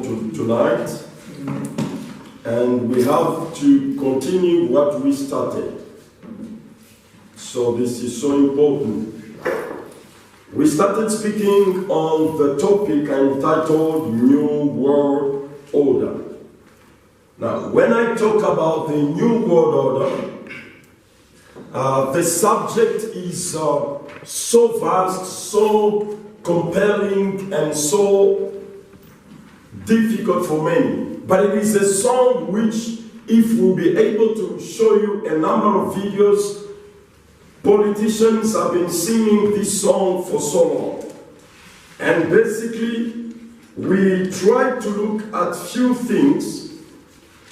tonight, and we have to continue what we started. So this is so important. We started speaking on the topic entitled New World Order. Now, when I talk about the New World Order, the subject is so vast, so compelling, and so difficult for many. But it is a song which, if we'll be able to show you a number of videos, politicians have been singing this song for so long. And basically, we try to look at few things,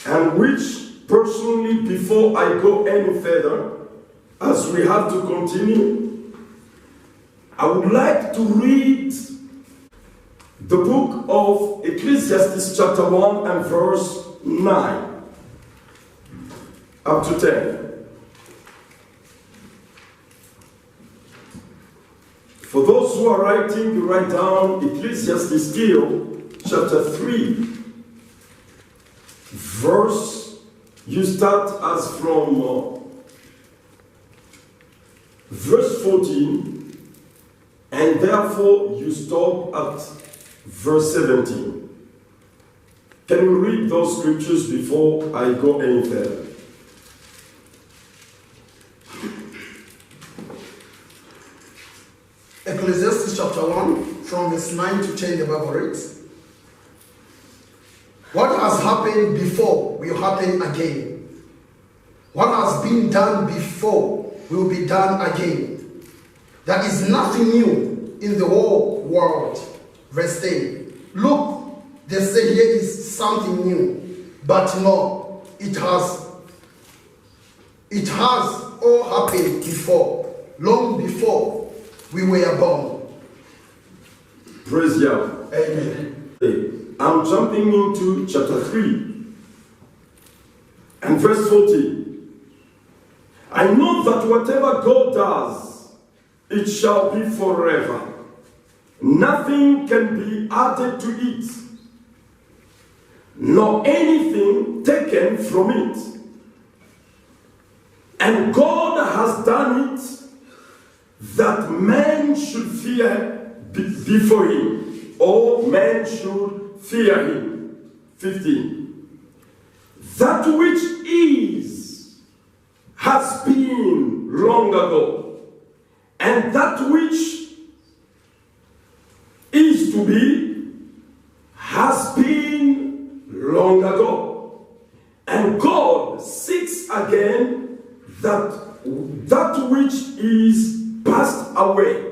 and which, personally, before I go any further, as we have to continue, I would like to read the book of Ecclesiastes chapter 1 and verse 9 up to 10. For those who are writing, you write down Ecclesiastes still, chapter 3, verse, you start as from verse 14, and therefore you stop at verse 17. Can we read those scriptures before I go any further? Ecclesiastes chapter 1, from verse 9 to 10, the Bible reads, "What has happened before will happen again. What has been done before will be done again. There is nothing new in the whole world." Verse 10, "Look, they say here is something new, but no, it has all happened before, long before we were born." Praise Yahweh. Amen. I'm jumping into chapter 3 and verse 14. "I know that whatever God does, it shall be forever. Nothing can be added to it, nor anything taken from it. And God has done it that man should fear before him, or man should fear him." 15. "That which is has been long ago, and that which is to be has been long ago. And God seeks again that which is passed away."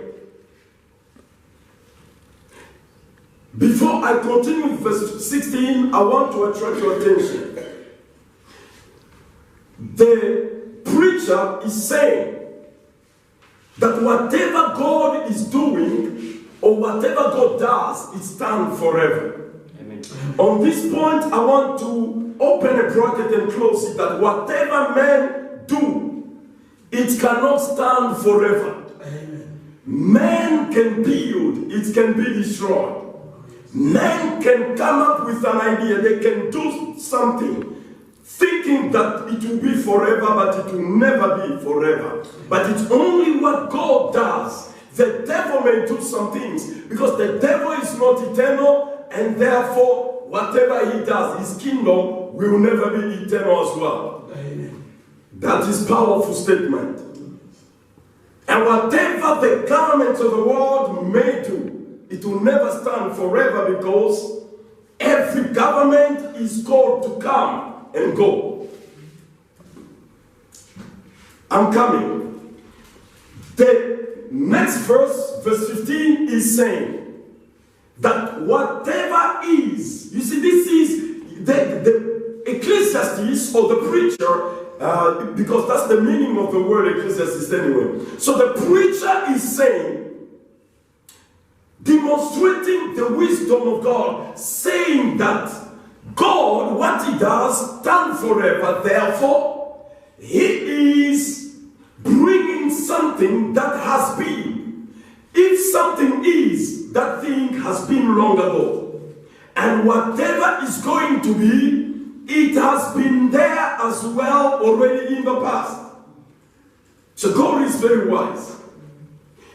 Before I continue with verse 16, I want to attract your attention. The preacher is saying that whatever God is doing, or whatever God does, it's done forever. Amen. On this point, I want to open a bracket and close it, that whatever men do, it cannot stand forever. Amen. Man can build, it can be destroyed. Men can come up with an idea, they can do something, thinking that it will be forever, but it will never be forever. But it's only what God does. The devil may do some things, because the devil is not eternal, and therefore whatever he does, his kingdom will never be eternal as well. Amen. That is a powerful statement. And whatever the governments of the world may do, it will never stand forever, because every government is called to come and go. I'm coming. The next verse, verse 15, is saying that whatever is, you see, this is the Ecclesiastes, or the preacher, because that's the meaning of the word Ecclesiastes anyway. So the preacher is saying, demonstrating the wisdom of God, saying that God, what he does, stands forever. Therefore, he is bringing something that has been. If something is, that thing has been long ago. And whatever is going to be, it has been there as well already in the past. So God is very wise.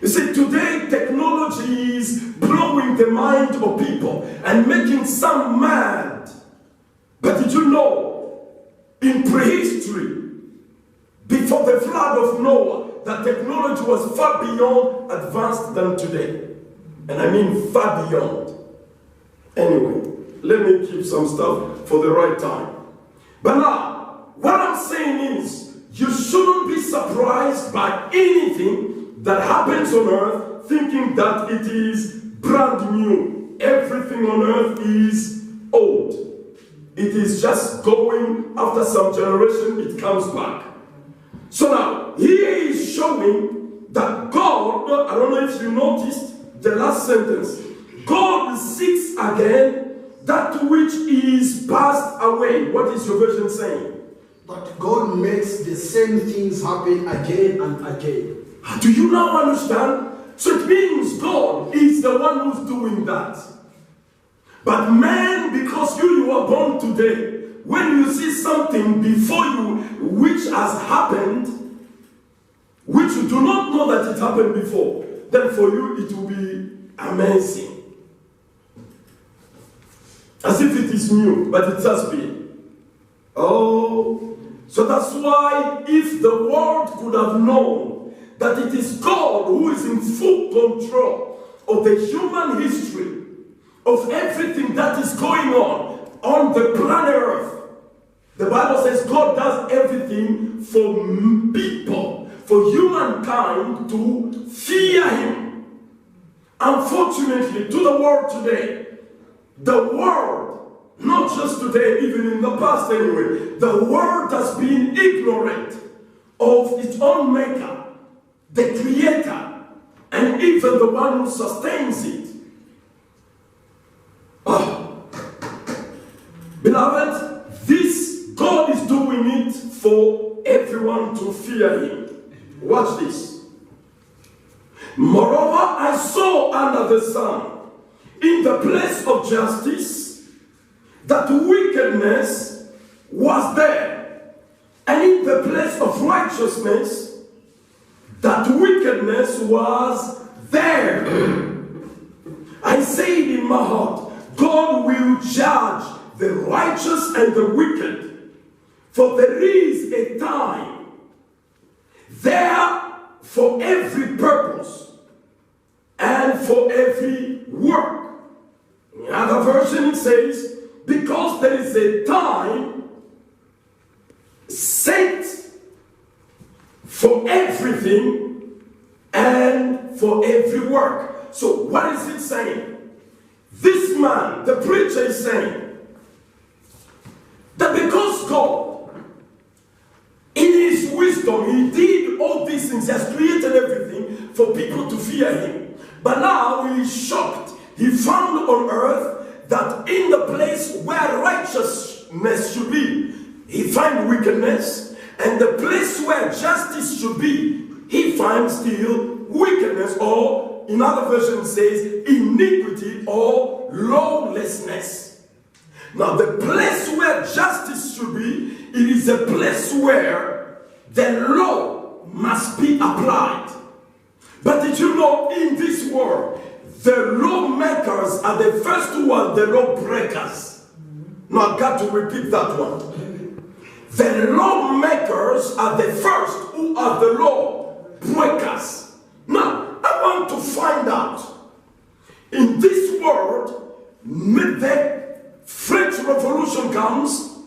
You see, today technology is blowing the mind of people and making some mad. But did you know, in prehistory, before the flood of Noah, that technology was far beyond advanced than today. And I mean far beyond. Anyway, let me keep some stuff for the right time. But now, what I'm saying is, you shouldn't be surprised by anything that happens on earth thinking that it is brand new. Everything on earth is old. It is just going, after some generation, it comes back. So now, here is showing that God, I don't know if you noticed the last sentence, God seeks again that which is passed away. What is your version saying? But God makes the same things happen again and again. Do you now understand? So it means God is the one who's doing that. But man, because you were born today, when you see something before you which has happened, which you do not know that it happened before, then for you it will be amazing. As if it is new, but it has been. Oh, so that's why if the world could have known that it is God who is in full control of the human history, of everything that is going on the planet Earth. The Bible says God does everything for people, for humankind to fear Him. Unfortunately, to the world today, the world, not just today, even in the past anyway, the world has been ignorant of its own maker, the creator, and even the one who sustains it. Beloved, this God is doing it for everyone to fear Him. Watch this. Moreover, I saw under the sun, in the place of justice, that wickedness was there, and in the place of righteousness, that wickedness was there. I say in my heart, God will judge the righteous and the wicked, for there is a time there for every purpose and for every work. In another version it says, because there is a time set for everything and for every work. So what is it saying? This man, the preacher, is saying that because God, in His wisdom, He did all these things, He has created everything for people to fear Him. But now He is shocked. He found on earth that in the place where righteousness should be, He finds wickedness, and the place where justice should be, He finds still wickedness, or in other versions says iniquity or lawlessness. Now the place where justice should be, it is a place where the law must be applied. But did you know, in this world, the lawmakers are the first ones, the lawbreakers. Now I've got to repeat that one. The lawmakers are the first who are the law breakers. Now, I want to find out, in this world, the French Revolution comes,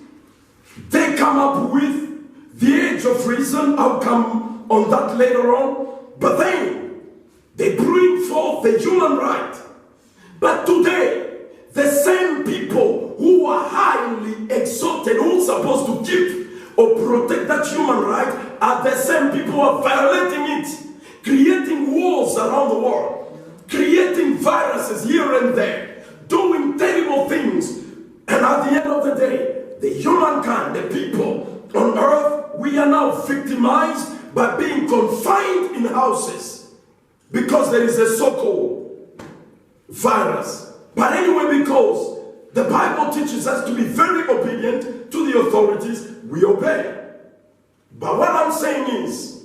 they come up with the age of reason. I'll come on that later on. But then, they bring forth the human right. But today, the same people who are highly exalted, who are supposed to keep or protect that human right, are the same people who are violating it, creating wars around the world, creating viruses here and there, doing terrible things. And at the end of the day, the humankind, the people on earth, we are now victimized by being confined in houses because there is a so-called virus. But anyway, because the Bible teaches us to be very obedient to the authorities. We obey. But what I'm saying is,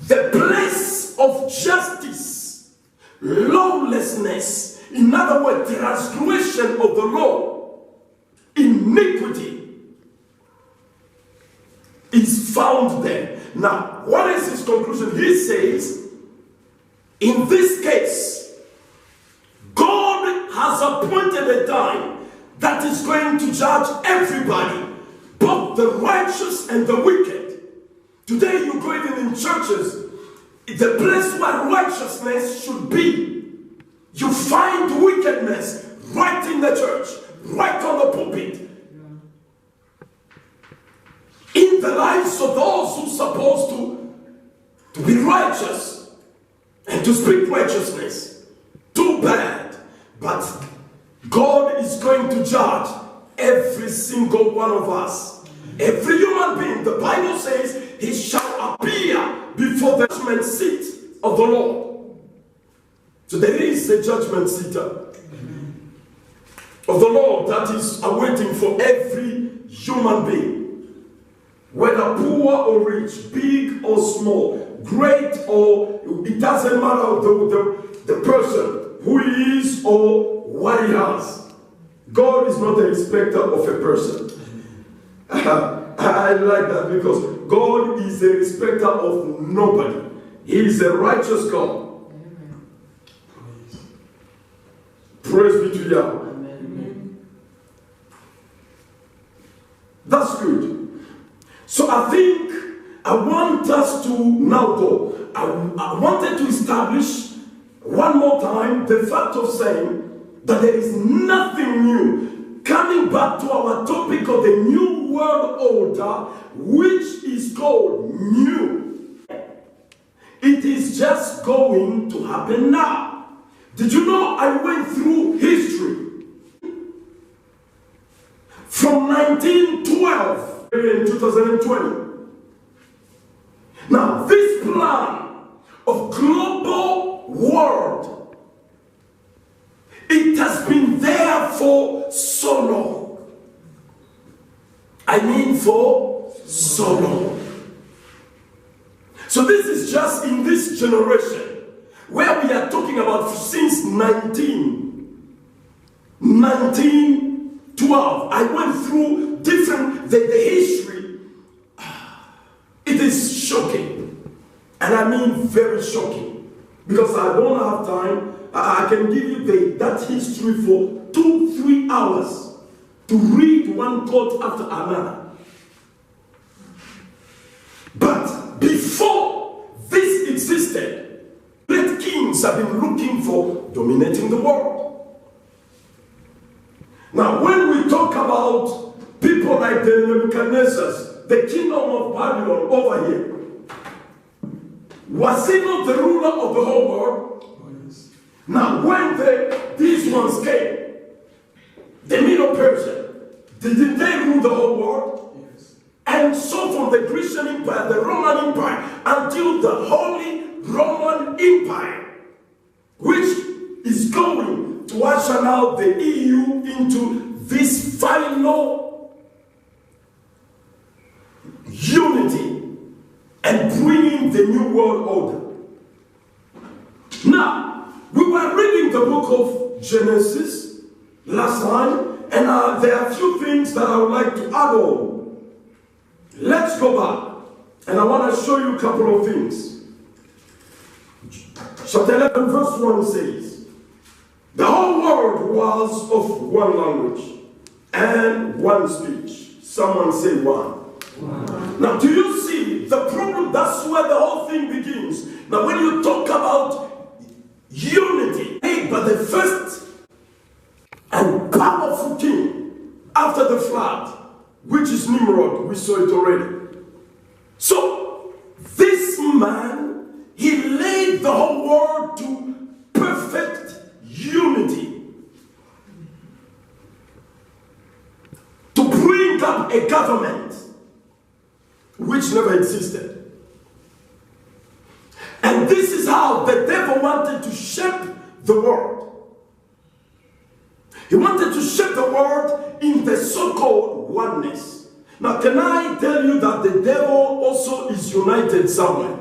the place of justice, lawlessness, in other words, transgression of the law, iniquity, is found there. Now, what is his conclusion? He says, in this case, God has appointed a time that is going to judge everybody, both the righteous and the wicked. Today you go even in churches, the place where righteousness should be, you find wickedness right in the church, right on the pulpit. In the lives of those who are supposed to be righteous and to speak righteousness. Too bad. But God is going to judge every single one of us. Every human being. The Bible says he shall appear before the judgment seat of the Lord. So there is a judgment seat of the Lord that is awaiting for every human being. Whether poor or rich, big or small, great or it doesn't matter the person who he is or what he has. God is not a respecter of a person. I like that because God is a respecter of nobody. He is a righteous God. Praise be to Yahweh. That's good. So I think I want us to now go. I wanted to establish one more time the fact of saying that there is nothing new. Coming back to our topic of the New World Order, which is called new. It is just going to happen now. Did you know I went through history? From 1912 in 2020. Now, this plan of global world, it has been there for so long. I mean for so long. So this is just in this generation where we are talking about since 1912. I went through the history. It is shocking. And I mean very shocking. Because I don't have time. I can give you that history for 2-3 hours to read one quote after another. But before this existed, great kings have been looking for dominating the world. Now, when we talk about people like the Nebuchadnezzar, the kingdom of Babylon over here, was he not the ruler of the whole world? Oh, yes. Now, when these ones came, the Middle Persia, didn't they rule the whole world? Yes. And so from the Grecian Empire, the Roman Empire, until the Holy Roman Empire, which is going to usher now the EU into this final unity and bringing the new world order. Now, we were reading the book of Genesis last time, and there are a few things that I would like to add on. Let's go back, and I want to show you a couple of things. Chapter 11, verse 1 says, the whole world was of one language and one speech. Someone say one. Wow. Now, do you see the problem? That's where the whole thing begins. Now, when you talk about unity, but the first and powerful king after the flood, which is Nimrod, we saw it already. So, this man, he led the whole world to perfect unity. To bring up a government which never existed. And this is how the devil wanted to shape the world. He wanted to shape the world in the so-called oneness. Now, can I tell you that the devil also is united somewhere?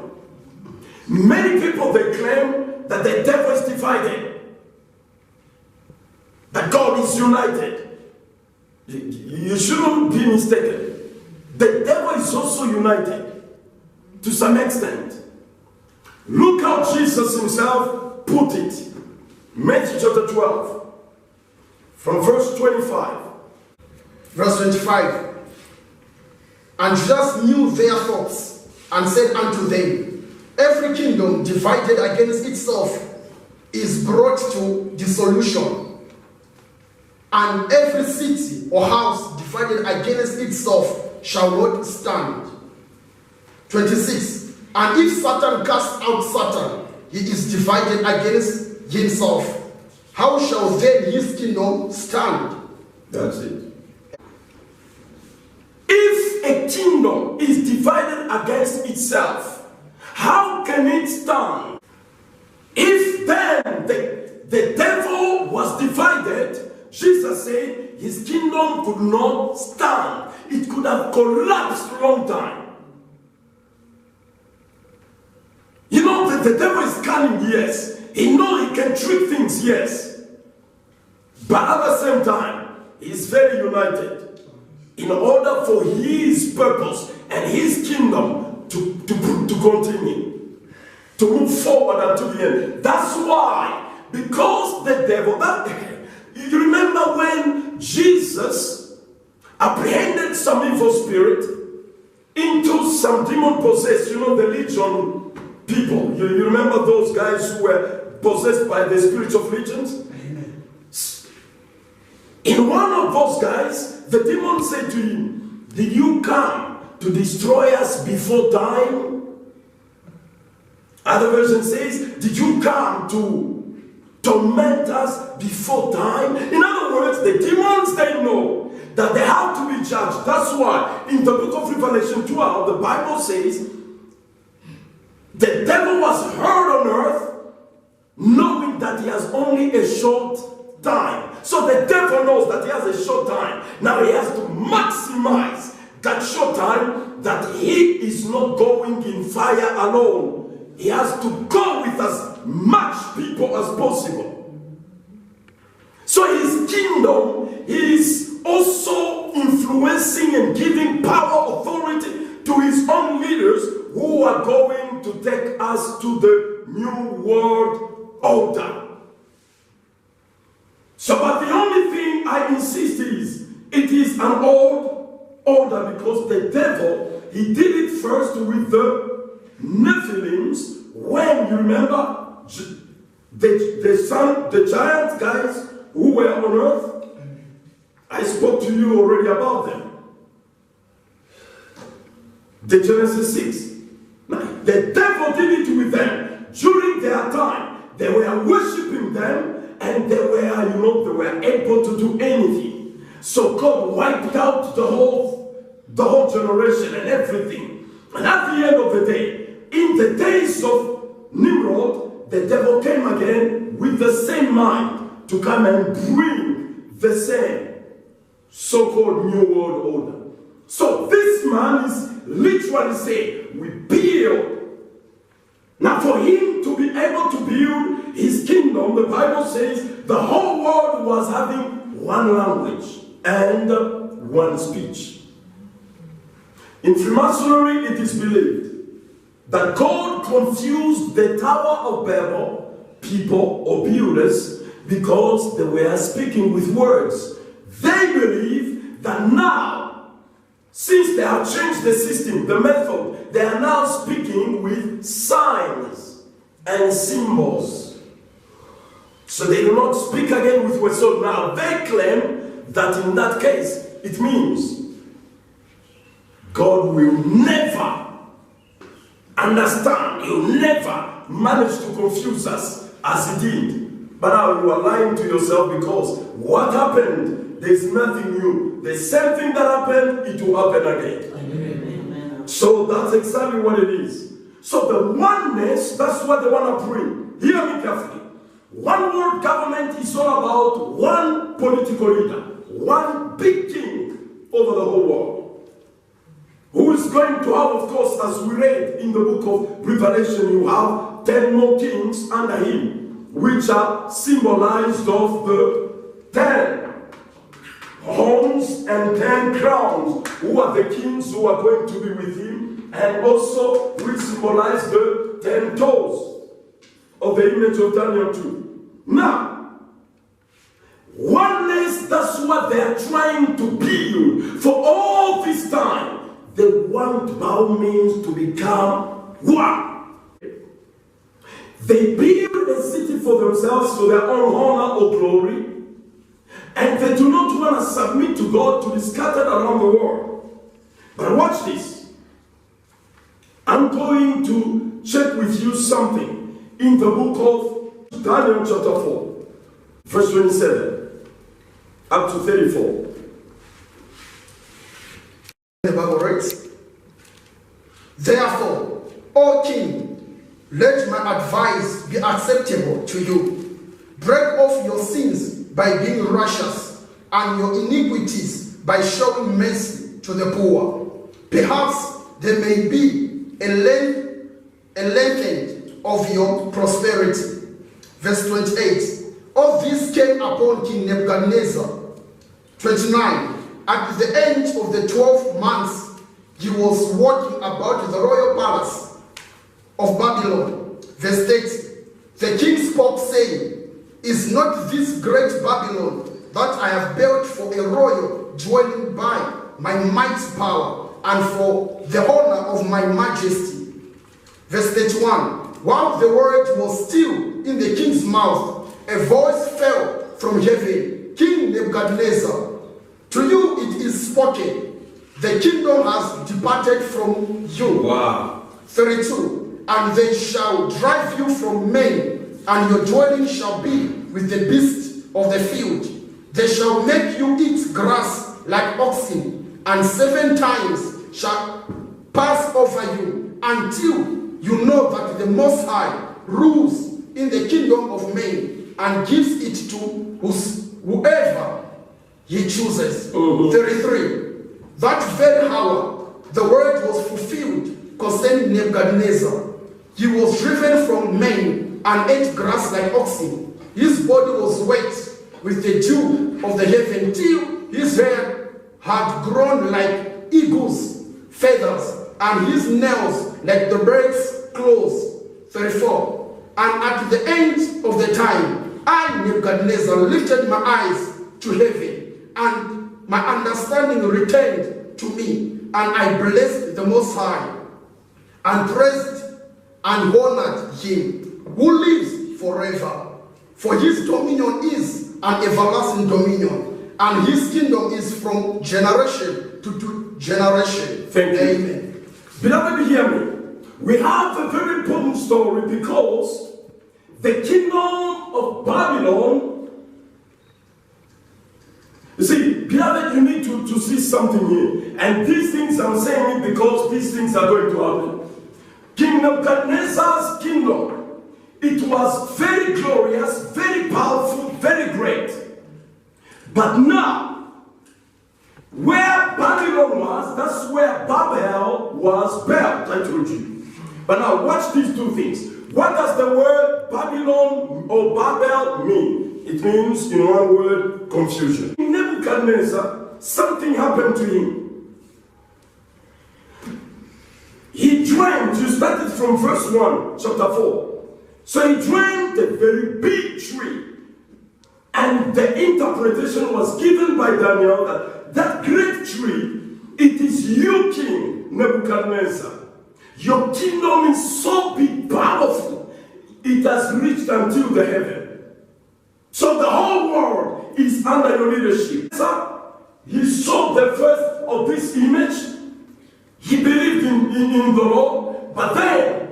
Many people, they claim that the devil is divided, that God is united. You shouldn't be mistaken. The devil is also united to some extent. Look how Jesus himself put it. Matthew chapter 12, from verse 25. Verse 25. And Jesus knew their thoughts, and said unto them, every kingdom divided against itself is brought to dissolution, and every city or house divided against itself shall not stand. 26. And if Satan cast out Satan, he is divided against himself. How shall then his kingdom stand? That's it. If a kingdom is divided against itself, how can it stand? If then the devil was divided, Jesus said his kingdom could not stand. It could have collapsed a long time. You know, the devil is cunning, yes. He knows he can trick things, yes. But at the same time, he's very united in order for his purpose and his kingdom to continue, to move forward until the end. That's why, because the devil, you remember when Jesus apprehended some evil spirit into some demon-possessed, you know, the legion people. You remember those guys who were possessed by the spirits of legions? Amen. In one of those guys, the demon said to him, did you come to destroy us before time? Other version says, did you come to torment us before time? In other words, the demons, they know that they have to be judged. That's why in the book of Revelation 12, the Bible says, the devil was heard on earth, knowing that he has only a short time. So the devil knows that he has a short time. Now he has to maximize that short time, that he is not going in fire alone. He has to go with as much people as possible. So his kingdom is also influencing and giving power, authority to his own leaders who are going to take us to the new world order. So, but the only thing I insist is, it is an old order, because the devil, he did it first with the Nephilims, when, you remember, the giant guys who were on earth. I spoke to you already about them. The Genesis 6. Now, the devil did it with them during their time. They were worshipping them, and they were, you know, they were able to do anything. So God wiped out the whole generation and everything. And at the end of the day, in the days of Nimrod, the devil came again with the same mind to come and bring the same so-called new world order. So this man is literally saying, we build. Now for him to be able to build his kingdom, the Bible says the whole world was having one language and one speech. In Freemasonry, it is believed that God confused the Tower of Babel people or builders because they were speaking with words. They believe that now, since they have changed the system, the method, they are now speaking with signs and symbols. So they do not speak again with words. So now they claim that in that case, it means God will never understand. He will never manage to confuse us as he did. But now you are lying to yourself, because what happened, there's nothing new. The same thing that happened, it will happen again. Amen. So that's exactly what it is. So the oneness, that's what they want to bring. Hear me carefully. One world government is all about one political leader, one big king over the whole world, who is going to have, of course, as we read in the book of Revelation, you have 10 more kings under him, which are symbolized of the 10 horns and 10 crowns, who are the kings who are going to be with him, and also which symbolize the 10 toes of the image of Daniel 2. Now, oneness, that's what they are trying to build for all this time. They want by all means to become one. They build a city for themselves for their own honor or glory, and they do not want to submit to God to be scattered around the world. But watch this. I'm going to check with you something in the book of Daniel chapter 4, verse 27 up to 34. The Bible reads, "Therefore, O king, let my advice be acceptable to you. Break off your sins by being righteous, and your iniquities by showing mercy to the poor. Perhaps there may be a lengthening of your prosperity." Verse 28. All this came upon King Nebuchadnezzar. 29. At the end of the 12 months, he was walking about the royal palace of Babylon. Verse 30. The king spoke, saying, "Is not this great Babylon that I have built for a royal dwelling by my mighty power and for the honor of my majesty?" Verse 31. While the word was still in the king's mouth, a voice fell from heaven, "King Nebuchadnezzar, to you it is spoken, the kingdom has departed from you." Wow. 32. And they shall drive you from men, and your dwelling shall be with the beasts of the field. They shall make you eat grass like oxen, and 7 times shall pass over you, until you know that the Most High rules in the kingdom of men, and gives it to whoever he chooses. 33. That very hour, the word was fulfilled concerning Nebuchadnezzar. He was driven from men and ate grass like oxen. His body was wet with the dew of the heaven, till his hair had grown like eagle's feathers, and his nails like the bird's claws. 34. And at the end of the time, I, Nebuchadnezzar, lifted my eyes to heaven, and my understanding returned to me, and I blessed the Most High, and praised and honored him, who lives forever. For his dominion is an everlasting dominion, and his kingdom is from generation to generation. Thank you. Amen. Beloved, hear me. We have a very important story, because the kingdom of Babylon, you see, beloved, you need to see something here. And these things, I'm saying it because these things are going to happen. King Nebuchadnezzar's kingdom, it was very glorious, very powerful, very great. But now, where Babylon was, that's where Babel was built, I told you. But now watch these two things. What does the word Babylon or Babel mean? It means, in one word, confusion. In Nebuchadnezzar, something happened to him. He dreamed, you started from verse 1, chapter 4. So he dreamed a very big tree. And the interpretation was given by Daniel that that great tree, it is you, King Nebuchadnezzar. Your kingdom is so big, powerful, it has reached until the heaven. So the whole world is under your leadership. So he saw the first of this image. He believed in the Lord, but then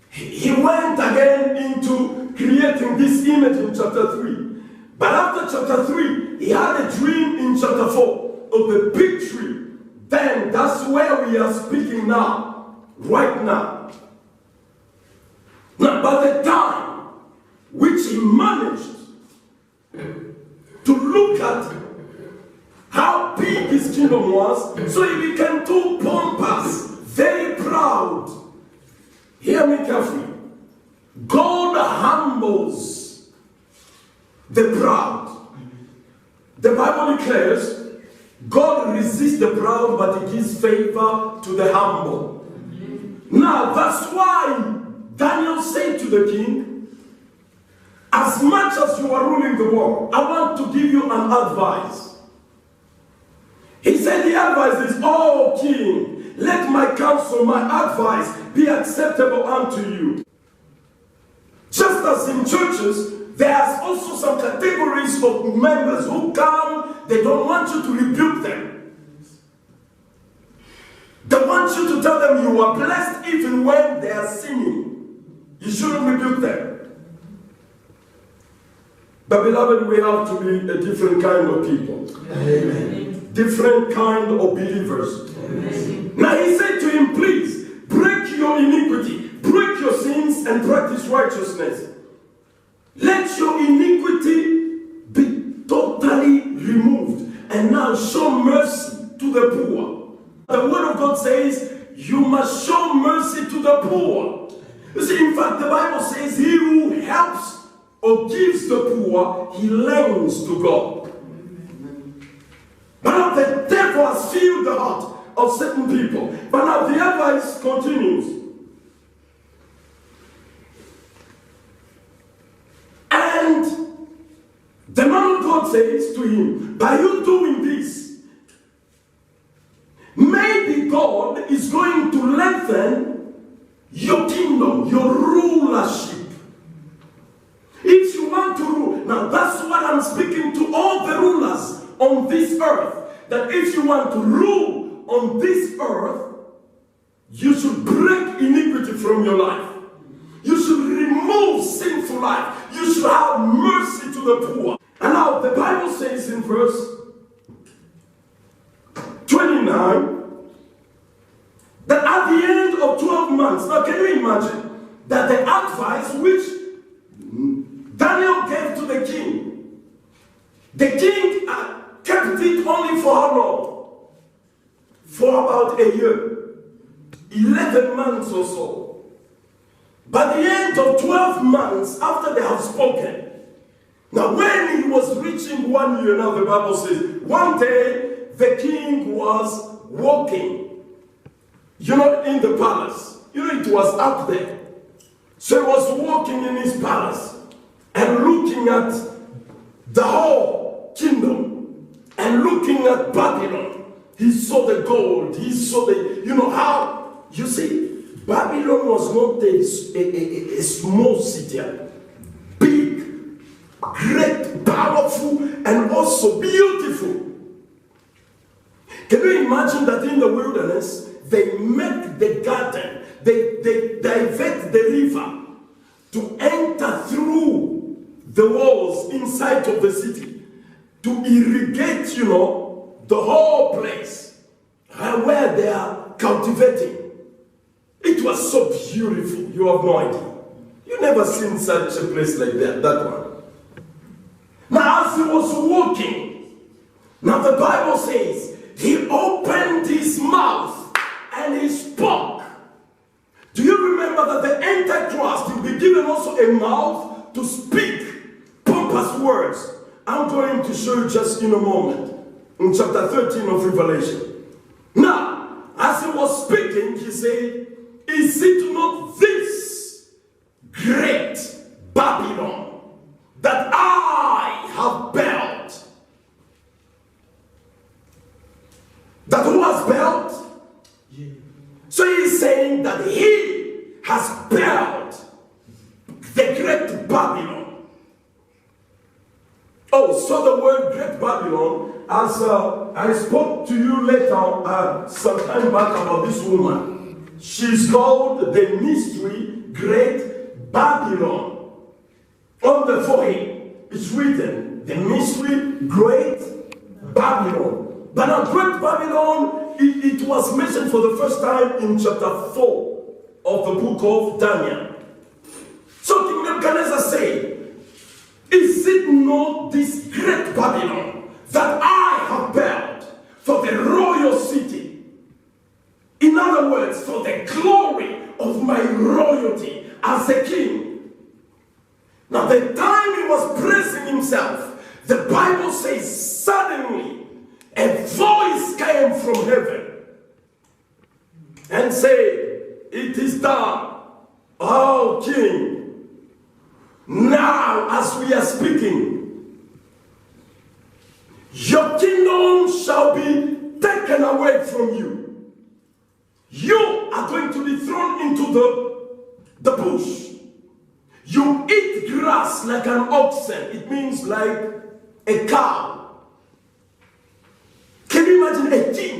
he went again into creating this image in chapter 3. But after chapter 3, he had a dream in chapter 4 of the big tree. Then that's where we are speaking now, right now. Now, by the time which he managed to look at how big his kingdom was, so he became too pompous, very proud. Hear me carefully. God humbles the proud. The Bible declares God resists the proud, but he gives favor to the humble. Now, that's why Daniel said to the king, as much as you are ruling the world, I want to give you an advice. He said the advice is, oh king, let my counsel, my advice be acceptable unto you. Just as in churches, there's also some categories of members who come, they don't want you to rebuke them. They want you to tell them you are blessed even when they are sinning. You shouldn't rebuke them. But beloved, we have to be a different kind of people. Amen. Different kind of believers. Amen. Now he said to him, please, break your iniquity, break your sins, and practice righteousness. Let your iniquity be totally removed, and now show mercy to the poor. The word of God says, you must show mercy to the poor. You see, in fact, the Bible says, he who helps or gives the poor, he lends to God. But now the devil has filled the heart of certain people. But now the advice continues. And the man of God says to him, by you doing this, maybe God is going to lengthen your kingdom, your rulership. If you want to rule, now that's what I'm speaking to all the rulers on this earth, that if you want to rule on this earth, you should break iniquity from your life. You should remove sinful life. You should have mercy to the poor. And now the Bible says in verse 29 that at the end of 12 months, now can you imagine that the advice which Daniel gave to the king kept it only for how long? For about a year, 11 months or so. By the end of 12 months after they have spoken, now when he was reaching 1 year, now the Bible says, one day the king was walking, in the palace. It was up there. So he was walking in his palace and looking at the whole kingdom and looking at Babylon. He saw the gold, he saw how, you see, Babylon was not a small city. Big, great, powerful, and also beautiful. Can you imagine that in the wilderness, they make the garden, they divert the river to enter through the walls inside of the city to irrigate, the whole place where they are cultivating. It was so beautiful. You have no idea. You never seen such a place like that one. Now as he was walking, now the Bible says, he opened his mouth and he spoke. Do you remember that the Antichrist will be given also a mouth to speak pompous words? I'm going to show you just in a moment, in chapter 13 of Revelation. Now, as he was speaking, he said, is it not this great Babylon that I have built? That who has built? Yeah. So he's saying that he has built the great Babylon. Oh, so the word great Babylon, as I spoke to you later, some time back about this woman. She's called the mystery great Babylon. On the forehead, it's written, the mystery great Babylon. But now great Babylon, it was mentioned for the first time in chapter 4 of the book of Daniel. So King Nebuchadnezzar said, Is it not this great Babylon that I have built for the royal city? In other words, for the glory of my royalty as a king. Now, the time he was praising himself, the Bible says suddenly a voice came from heaven and said, "It is done, O king. Now, as we are speaking, your kingdom shall be taken away from you. You are going to be thrown into the bush. You eat grass like an oxen." It means like a cow. Can you imagine a king